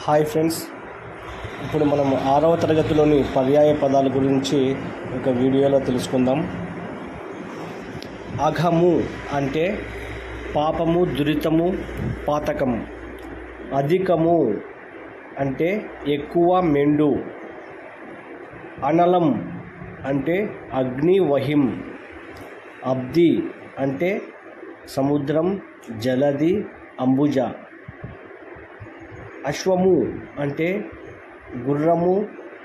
Hi friends, ఇప్పుడు మనం 6వ తరగతిలోని పర్యాయ పదాల గురించి ఒక వీడియోలో తెలుసుకుందాం. అఘము అంటే పాపము, దురితము, పాతకం. అధికము అంటే ఎక్కువ, మెండు. అనలం అంటే అగ్ని, వహిం. అబ్ది అంటే సముద్రం, జలది, అంబుజ. అశ్వము అంటే గుర్రము,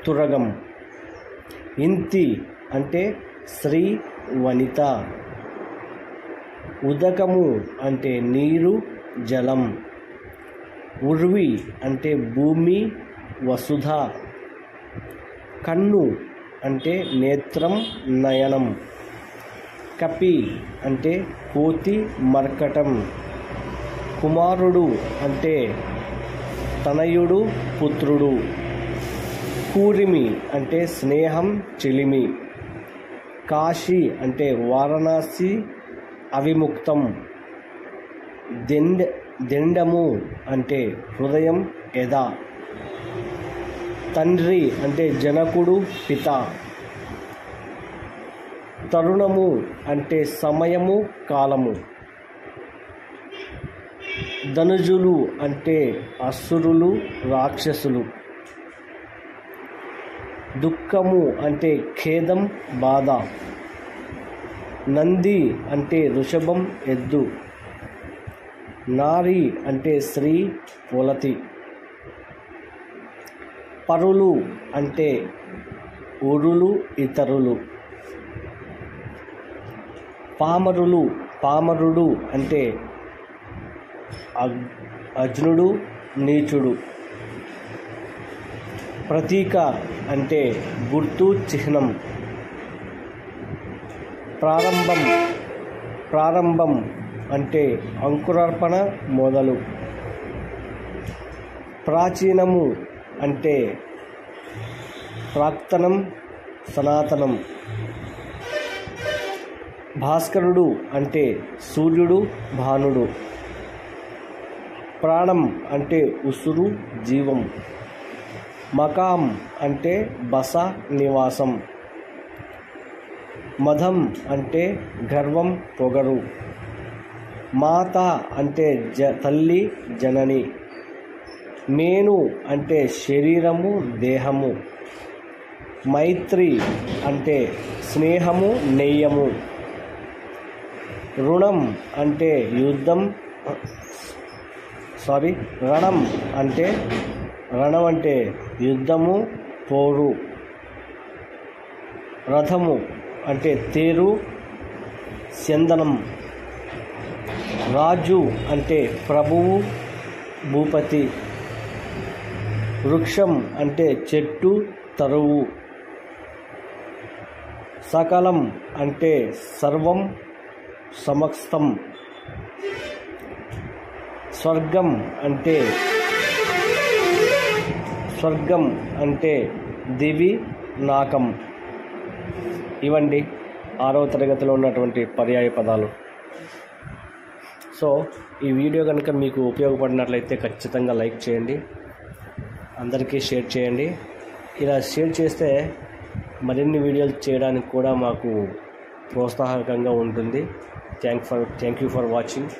తురగం. ఇంతి అంటే స్త్రీ, వనిత. ఉదకము అంటే నీరు, జలం. ఉర్వి అంటే భూమి, వసుధ. కన్ను అంటే నేత్రం, నయనం. కపి అంటే కోతి, మర్కటం. కుమారుడు అంటే తనయుడు, పుత్రుడు. కూరిమి అంటే స్నేహం, చెలిమి. కాశీ అంటే వారణాసి, అవిముక్తం. దెండము అంటే హృదయం, ఎద. తండ్రి అంటే జనకుడు, పిత. తరుణము అంటే సమయము, కాలము. ధనుజులు అంటే అసురులు, రాక్షసులు. దుఃఖము అంటే ఖేదం, బాధ. నంది అంటే వృషభం, ఎద్దు. నారి అంటే స్త్రీ, పొలతి. పరులు అంటే ఊరులు, ఇతరులు. పామరుడు అంటే అజ్ఞుడు, నీచుడు. ప్రతీక అంటే గుర్తు, చిహ్నం. ప్రారంభం అంటే అంకురార్పణ, మొదలు. ప్రాచీనము అంటే ప్రాక్తనం, సనాతనం. భాస్కరుడు అంటే సూర్యుడు, భానుడు. ప్రాణం అంటే ఉసురు, జీవం. మకాం అంటే బస, నివాసం. మదం అంటే గర్వం, పొగరు. మాత అంటే తల్లి, జనని. మేను అంటే శరీరము, దేహము. మైత్రి అంటే స్నేహము, నెయ్యము. రణం అంటే యుద్ధము, పోరు. రథము అంటే తేరు, చందనం. రాజు అంటే ప్రభువు, భూపతి. వృక్షం అంటే చెట్టు, తరువు. సకలం అంటే సర్వం, సమస్తం. స్వర్గం అంటే దివి, నాకం. ఇవండి 6వ తరగతిలో ఉన్నటువంటి పర్యాయ పదాలు. సో ఈ వీడియో కనుక మీకు ఉపయోగపడినట్లయితే ఖచ్చితంగా లైక్ చేయండి, అందరికీ షేర్ చేయండి. ఇలా షేర్ చేస్తే మరిన్ని వీడియోలు చేయడానికి కూడా మాకు ప్రోత్సాహకంగా ఉంటుంది. Thank you for watching.